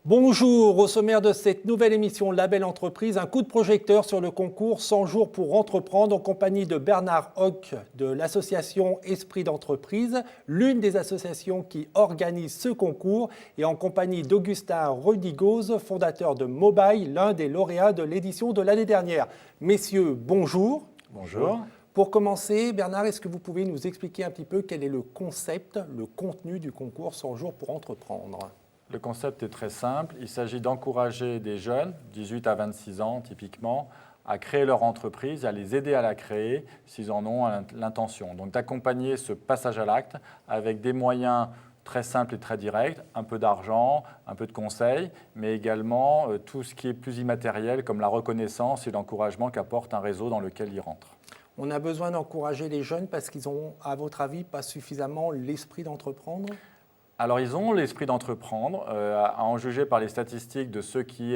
Bonjour, au sommaire de cette nouvelle émission Label Entreprise, un coup de projecteur sur le concours 100 jours pour entreprendre en compagnie de Bernard Hoc de l'association Esprit d'entreprise, l'une des associations qui organise ce concours, et en compagnie d'Augustin Redigoz, fondateur de Mobile, l'un des lauréats de l'édition de l'année dernière. Messieurs, bonjour. Bonjour. Pour commencer, Bernard, est-ce que vous pouvez nous expliquer un petit peu quel est le concept, le contenu du concours 100 jours pour entreprendre ? Le concept est très simple. Il s'agit d'encourager des jeunes, 18 à 26 ans typiquement, à créer leur entreprise, à les aider à la créer s'ils en ont l'intention. Donc d'accompagner ce passage à l'acte avec des moyens très simples et très directs, un peu d'argent, un peu de conseils, mais également tout ce qui est plus immatériel comme la reconnaissance et l'encouragement qu'apporte un réseau dans lequel ils rentrent. On a besoin d'encourager les jeunes parce qu'ils ont, à votre avis, pas suffisamment l'esprit d'entreprendre ? Alors, ils ont l'esprit d'entreprendre, à en juger par les statistiques de ceux qui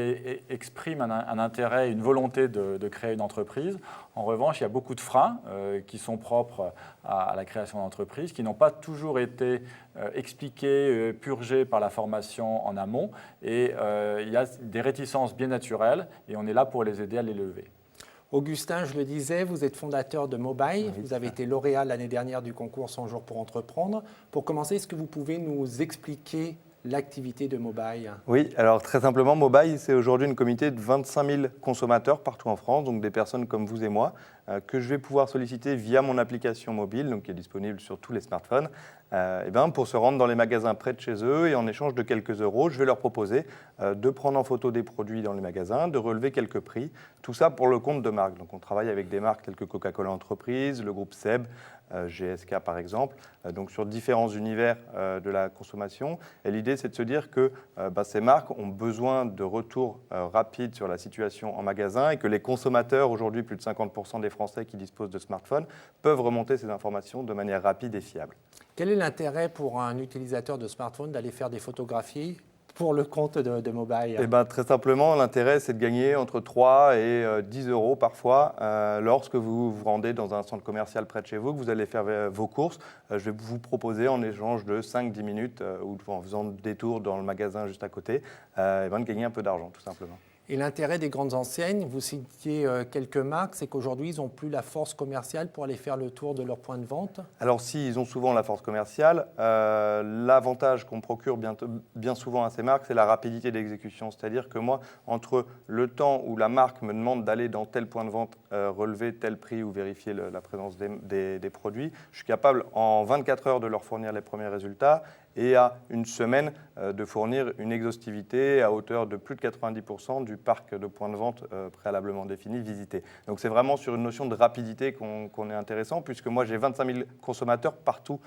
expriment un intérêt, une volonté de créer une entreprise. En revanche, il y a beaucoup de freins qui sont propres à la création d'entreprise, qui n'ont pas toujours été expliqués, purgés par la formation en amont. Et il y a des réticences bien naturelles et on est là pour les aider à les lever. Augustin, je le disais, vous êtes fondateur de Mobile. Oui, vous avez été lauréat l'année dernière du concours 100 jours pour entreprendre. Pour commencer, est-ce que vous pouvez nous expliquer l'activité de Mobile ? Oui, alors très simplement, Mobile, c'est aujourd'hui une communauté de 25 000 consommateurs partout en France, donc des personnes comme vous et moi, que je vais pouvoir solliciter via mon application mobile, donc qui est disponible sur tous les smartphones, pour se rendre dans les magasins près de chez eux et en échange de quelques euros, je vais leur proposer de prendre en photo des produits dans les magasins, de relever quelques prix, tout ça pour le compte de marques. Donc on travaille avec des marques telles que Coca-Cola Entreprise, le groupe SEB, GSK par exemple, donc sur différents univers de la consommation. Et l'idée, c'est de se dire que ces marques ont besoin de retours rapides sur la situation en magasin et que les consommateurs, aujourd'hui plus de 50% des Français qui disposent de smartphones, peuvent remonter ces informations de manière rapide et fiable. Quel est l'intérêt pour un utilisateur de smartphone d'aller faire des photographies pour le compte de Mobile ? Très simplement, l'intérêt, c'est de gagner entre 3 et 10 euros parfois lorsque vous vous rendez dans un centre commercial près de chez vous, que vous allez faire vos courses. Je vais vous proposer en échange de 5-10 minutes ou en faisant des tours dans le magasin juste à côté, de gagner un peu d'argent tout simplement. Et l'intérêt des grandes enseignes, vous citiez quelques marques, c'est qu'aujourd'hui, ils n'ont plus la force commerciale pour aller faire le tour de leur point de vente ? Alors si, ils ont souvent la force commerciale. L'avantage qu'on procure bien souvent à ces marques, c'est la rapidité d'exécution. C'est-à-dire que moi, entre le temps où la marque me demande d'aller dans tel point de vente, relever tel prix ou vérifier la présence des produits, je suis capable en 24 heures de leur fournir les premiers résultats et à une semaine de fournir une exhaustivité à hauteur de plus de 90% du parc de points de vente préalablement définis, visités. Donc c'est vraiment sur une notion de rapidité qu'on est intéressant, puisque moi j'ai 25 000 consommateurs partout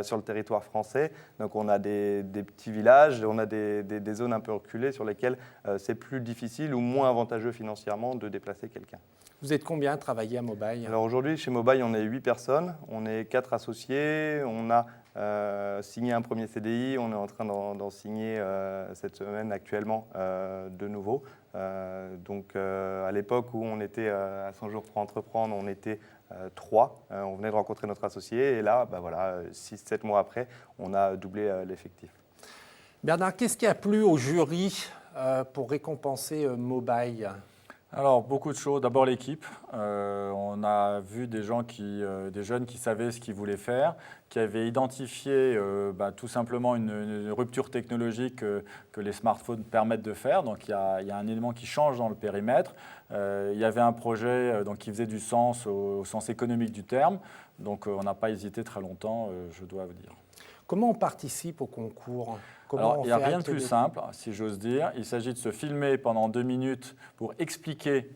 sur le territoire français. Donc on a des petits villages, on a des zones un peu reculées sur lesquelles c'est plus difficile ou moins avantageux financièrement de déplacer quelqu'un. Vous êtes combien à travailler à Mobile ? Alors aujourd'hui, chez Mobile, on est 8 personnes, on est 4 associés, on a signé un premier CDI, on est en train d'en signer cette semaine actuellement de nouveau. À l'époque où on était à 100 jours pour entreprendre, on était 3, on venait de rencontrer notre associé et là, 6-7 mois après, on a doublé l'effectif. Bernard, qu'est-ce qui a plu au jury pour récompenser Mobile ? Alors, beaucoup de choses. D'abord, l'équipe. On a vu des jeunes qui savaient ce qu'ils voulaient faire, qui avaient identifié tout simplement une rupture technologique que les smartphones permettent de faire. Donc, il y a un élément qui change dans le périmètre. Il y avait un projet qui faisait du sens au sens économique du terme. Donc, on n'a pas hésité très longtemps, je dois vous dire. Comment on participe au concours ? Alors, il n'y a rien de plus simple, si j'ose dire. Il s'agit de se filmer pendant 2 minutes pour expliquer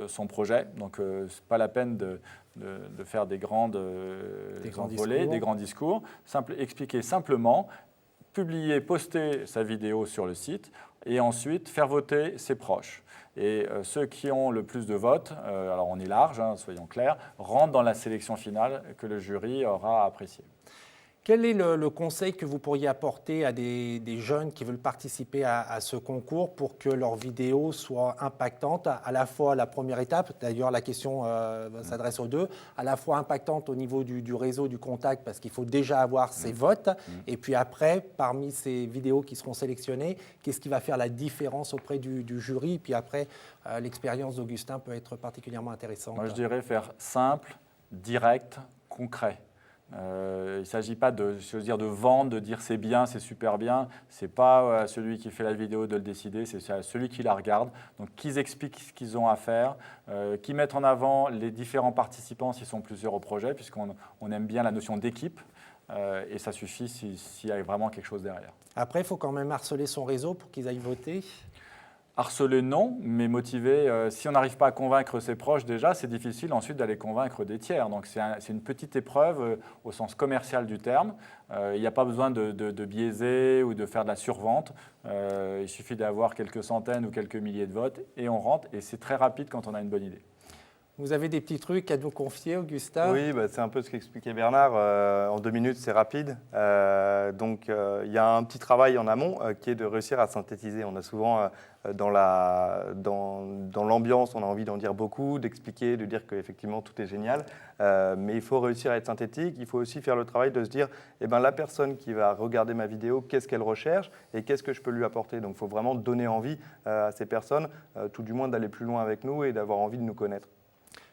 son projet. Donc, ce n'est pas la peine de faire des grands discours. Expliquer simplement, publier, poster sa vidéo sur le site et ensuite faire voter ses proches. Et ceux qui ont le plus de votes, alors on est large, soyons clairs, rentrent dans la sélection finale que le jury aura appréciée. Quel est le conseil que vous pourriez apporter à des jeunes qui veulent participer à ce concours pour que leurs vidéos soient impactantes, à la fois la première étape, d'ailleurs la question s'adresse aux deux, à la fois impactante au niveau du réseau, du contact, parce qu'il faut déjà avoir ces votes, et puis après, parmi ces vidéos qui seront sélectionnées, qu'est-ce qui va faire la différence auprès du jury, et puis après, l'expérience d'Augustin peut être particulièrement intéressante. Moi, je dirais faire simple, direct, concret. Il ne s'agit pas de vendre, de dire c'est bien, c'est super bien. Ce n'est pas à celui qui fait la vidéo de le décider, c'est à celui qui la regarde. Donc qu'ils expliquent ce qu'ils ont à faire, qu'ils mettent en avant les différents participants s'ils sont plusieurs au projet, puisqu'on aime bien la notion d'équipe. Et ça suffit s'il y a vraiment quelque chose derrière. Après, il faut quand même harceler son réseau pour qu'ils aillent voter. Harceler, non, mais motiver, si on n'arrive pas à convaincre ses proches déjà, c'est difficile ensuite d'aller convaincre des tiers. Donc c'est une petite épreuve au sens commercial du terme. Il n'y a pas besoin de biaiser ou de faire de la survente. Il suffit d'avoir quelques centaines ou quelques milliers de votes et on rentre. Et c'est très rapide quand on a une bonne idée. Vous avez des petits trucs à nous confier, Augustin? Oui, c'est un peu ce qu'expliquait Bernard. En 2 minutes, c'est rapide. Donc, il y a un petit travail en amont qui est de réussir à synthétiser. On a souvent, dans l'ambiance, on a envie d'en dire beaucoup, d'expliquer, de dire qu'effectivement, tout est génial. Mais il faut réussir à être synthétique. Il faut aussi faire le travail de se dire, la personne qui va regarder ma vidéo, qu'est-ce qu'elle recherche et qu'est-ce que je peux lui apporter. Donc, il faut vraiment donner envie à ces personnes, tout du moins d'aller plus loin avec nous et d'avoir envie de nous connaître.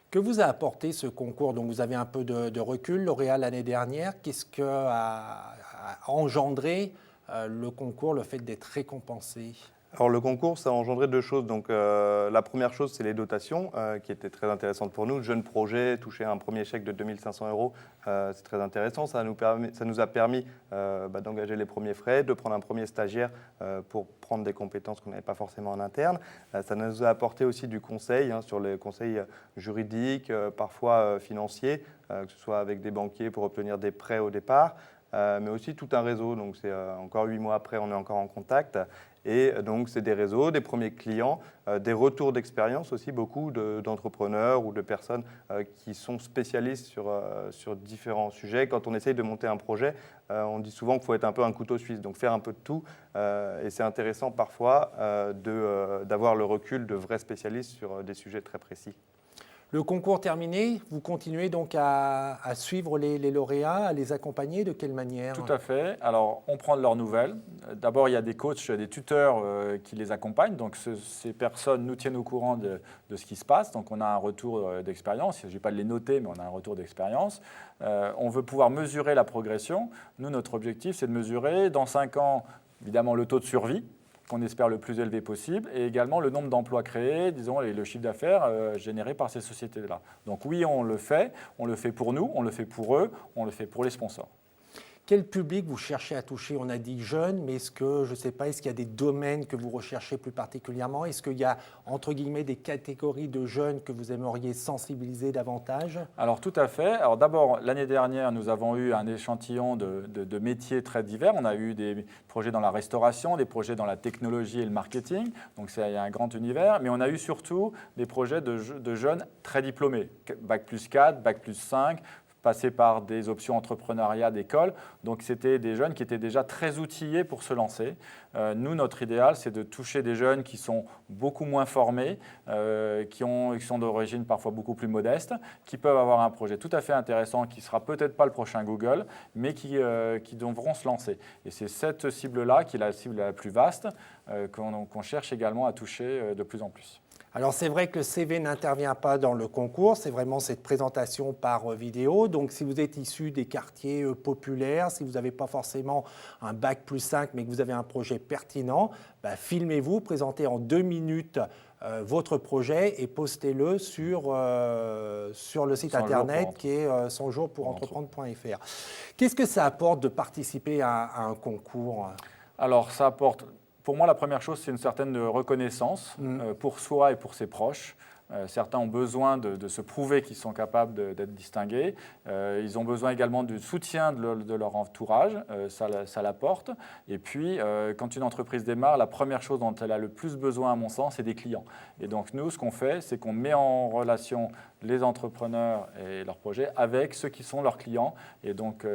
Que vous a apporté ce concours? Donc vous avez un peu de recul, lauréat l'année dernière. Qu'est-ce que a engendré le concours, le fait d'être récompensé? Alors le concours, ça a engendré 2 choses. Donc la première chose, c'est les dotations, qui étaient très intéressantes pour nous. Jeune projet, toucher un premier chèque de 2 500 €, c'est très intéressant. Ça nous a permis d'engager les premiers frais, de prendre un premier stagiaire pour prendre des compétences qu'on n'avait pas forcément en interne. Ça nous a apporté aussi du conseil sur les conseils juridiques, parfois financiers, que ce soit avec des banquiers pour obtenir des prêts au départ. Mais aussi tout un réseau. Donc c'est encore 8 mois après, on est encore en contact. Et donc c'est des réseaux, des premiers clients, des retours d'expérience aussi, beaucoup d'entrepreneurs ou de personnes qui sont spécialistes sur différents sujets. Quand on essaye de monter un projet, on dit souvent qu'il faut être un peu un couteau suisse, donc faire un peu de tout. Et c'est intéressant parfois d'avoir le recul de vrais spécialistes sur des sujets très précis. Le concours terminé, vous continuez donc à suivre les lauréats, à les accompagner, de quelle manière? Tout à fait. Alors, on prend de leurs nouvelles. D'abord, il y a des coachs, des tuteurs qui les accompagnent. Donc, ces personnes nous tiennent au courant de ce qui se passe. Donc, on a un retour d'expérience. Il ne s'agit pas de les noter, mais on a un retour d'expérience. On veut pouvoir mesurer la progression. Nous, notre objectif, c'est de mesurer dans 5 ans, évidemment, le taux de survie, qu'on espère le plus élevé possible, et également le nombre d'emplois créés, disons, et le chiffre d'affaires généré par ces sociétés-là. Donc oui, on le fait pour nous, on le fait pour eux, on le fait pour les sponsors. Quel public vous cherchez à toucher? On a dit jeunes, mais est-ce que, je ne sais pas, est-ce qu'il y a des domaines que vous recherchez plus particulièrement? Est-ce qu'il y a, entre guillemets, des catégories de jeunes que vous aimeriez sensibiliser davantage? Alors tout à fait. Alors d'abord, l'année dernière, nous avons eu un échantillon de métiers très divers. On a eu des projets dans la restauration, des projets dans la technologie et le marketing. Donc il y a un grand univers. Mais on a eu surtout des projets de jeunes très diplômés. Bac plus 4, Bac plus 5, passer par des options entrepreneuriat d'école. Donc, c'était des jeunes qui étaient déjà très outillés pour se lancer. Nous, notre idéal, c'est de toucher des jeunes qui sont beaucoup moins formés, qui sont d'origine parfois beaucoup plus modeste, qui peuvent avoir un projet tout à fait intéressant, qui ne sera peut-être pas le prochain Google, mais qui devront se lancer. Et c'est cette cible-là, qui est la cible la plus vaste, qu'on cherche également à toucher de plus en plus. Alors c'est vrai que le CV n'intervient pas dans le concours, c'est vraiment cette présentation par vidéo. Donc si vous êtes issu des quartiers populaires, si vous n'avez pas forcément un bac plus 5 mais que vous avez un projet pertinent, filmez-vous, présentez en 2 minutes votre projet et postez-le sur le site internet qui est 100jours-pour-entreprendre.fr. Qu'est-ce que ça apporte de participer à un concours? Alors ça apporte... Pour moi, la première chose, c'est une certaine reconnaissance pour soi et pour ses proches. Certains ont besoin de se prouver qu'ils sont capables d'être distingués. Ils ont besoin également du soutien de leur entourage, ça l'apporte. Et puis, quand une entreprise démarre, la première chose dont elle a le plus besoin, à mon sens, c'est des clients. Et donc, nous, ce qu'on fait, c'est qu'on met en relation les entrepreneurs et leurs projets avec ceux qui sont leurs clients. Et donc,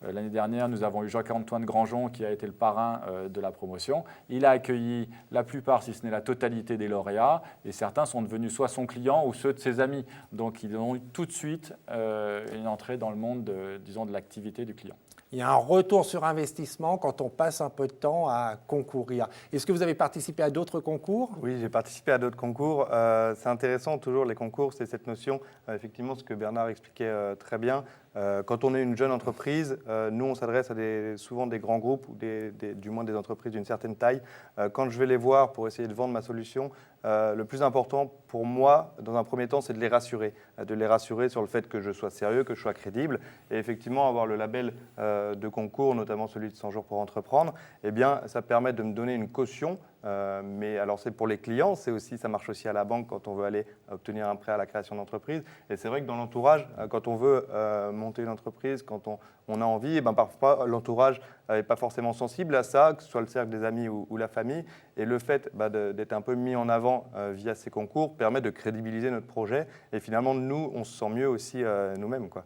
l'année dernière, nous avons eu Jacques-Antoine Grangeon qui a été le parrain de la promotion. Il a accueilli la plupart, si ce n'est la totalité des lauréats, et certains sont devenus soit son client ou ceux de ses amis. Donc, ils ont eu tout de suite une entrée dans le monde, de l'activité du client. Il y a un retour sur investissement quand on passe un peu de temps à concourir. Est-ce que vous avez participé à d'autres concours ? Oui, j'ai participé à d'autres concours. C'est intéressant, toujours les concours, c'est cette notion, effectivement, ce que Bernard expliquait très bien. Quand on est une jeune entreprise, nous, on s'adresse à souvent des grands groupes ou du moins des entreprises d'une certaine taille. Quand je vais les voir pour essayer de vendre ma solution, le plus important pour moi, dans un premier temps, c'est de les rassurer sur le fait que je sois sérieux, que je sois crédible. Et effectivement, avoir le label de concours, notamment celui de 100 jours pour entreprendre, eh bien, ça permet de me donner une caution. Mais alors, c'est pour les clients, ça marche aussi à la banque quand on veut aller obtenir un prêt à la création d'entreprise. Et c'est vrai que dans l'entourage, quand on veut monter une entreprise, quand on a envie, et parfois l'entourage n'est pas forcément sensible à ça, que ce soit le cercle des amis ou la famille. Et le fait d'être un peu mis en avant via ces concours permet de crédibiliser notre projet. Et finalement, nous, on se sent mieux aussi nous-mêmes, quoi.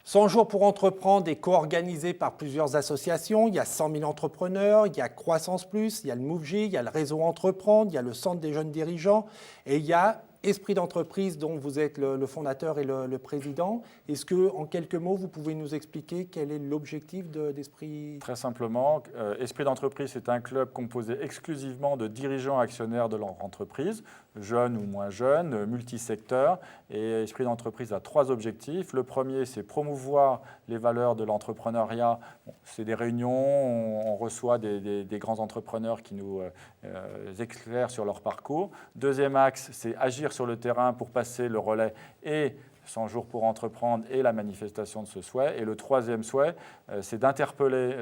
100 jours pour entreprendre est co-organisé par plusieurs associations. Il y a 100 000 entrepreneurs, il y a Croissance Plus, il y a le MoveJ, il y a le réseau Entreprendre, il y a le Centre des jeunes dirigeants et il y a Esprit d'entreprise dont vous êtes le fondateur et le président. Est-ce que, en quelques mots, vous pouvez nous expliquer quel est l'objectif d'Esprit ? Très simplement, Esprit d'entreprise, c'est un club composé exclusivement de dirigeants actionnaires de leur entreprise, jeunes ou moins jeunes, multisecteurs. Et Esprit d'entreprise a 3 objectifs. Le premier, c'est promouvoir les valeurs de l'entrepreneuriat. C'est des réunions, on reçoit des grands entrepreneurs qui nous éclairent sur leur parcours. Deuxième axe, c'est agir sur le terrain pour passer le relais et 100 jours pour entreprendre et la manifestation de ce souhait. Et le troisième souhait, c'est d'interpeller,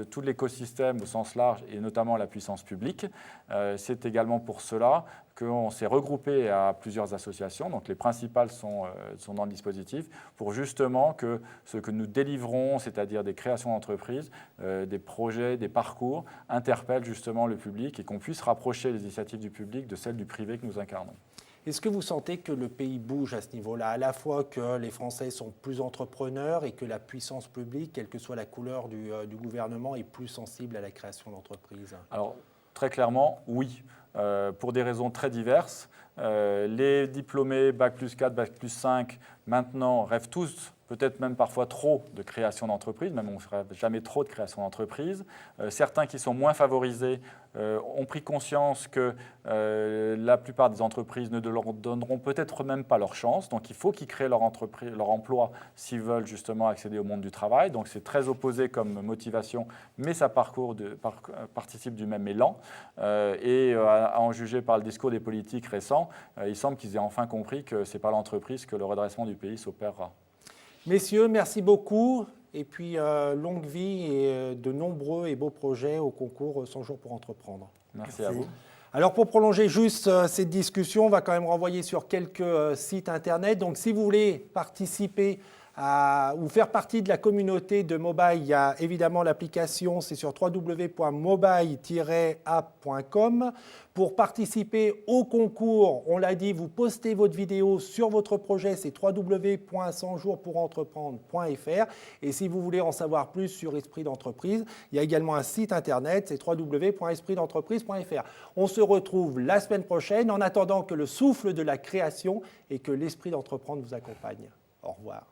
tout l'écosystème au sens large et notamment la puissance publique. C'est également pour cela qu'on s'est regroupé à plusieurs associations. Donc les principales sont dans le dispositif pour justement que ce que nous délivrons, c'est-à-dire des créations d'entreprises, des projets, des parcours, interpellent justement le public et qu'on puisse rapprocher les initiatives du public de celles du privé que nous incarnons. Est-ce que vous sentez que le pays bouge à ce niveau-là, à la fois que les Français sont plus entrepreneurs et que la puissance publique, quelle que soit la couleur du gouvernement, est plus sensible à la création d'entreprises ? Alors, très clairement, oui, pour des raisons très diverses. Les diplômés Bac+4, Bac+5, maintenant, rêvent tous, peut-être même parfois trop, de création d'entreprise, même on ne fera jamais trop de création d'entreprise. Certains qui sont moins favorisés ont pris conscience que la plupart des entreprises ne leur donneront peut-être même pas leur chance. Donc il faut qu'ils créent leur emploi s'ils veulent justement accéder au monde du travail. Donc c'est très opposé comme motivation, mais ça participe du même élan. À en juger par le discours des politiques récents, il semble qu'ils aient enfin compris que ce n'est pas l'entreprise que le redressement du pays s'opérera. Messieurs, merci beaucoup. Et puis, longue vie et de nombreux et beaux projets au concours 100 jours pour entreprendre. Merci à vous. Alors, pour prolonger juste cette discussion, on va quand même renvoyer sur quelques sites Internet. Donc, si vous voulez participer ou faire partie de la communauté de Mobile, il y a évidemment l'application, c'est sur www.mobile-app.com. Pour participer au concours, on l'a dit, vous postez votre vidéo sur votre projet, c'est www.100jourspourentreprendre.fr. Et si vous voulez en savoir plus sur Esprit d'entreprise, il y a également un site internet, c'est www.espritdentreprise.fr. On se retrouve la semaine prochaine en attendant que le souffle de la création et que l'esprit d'entreprendre vous accompagne. Au revoir.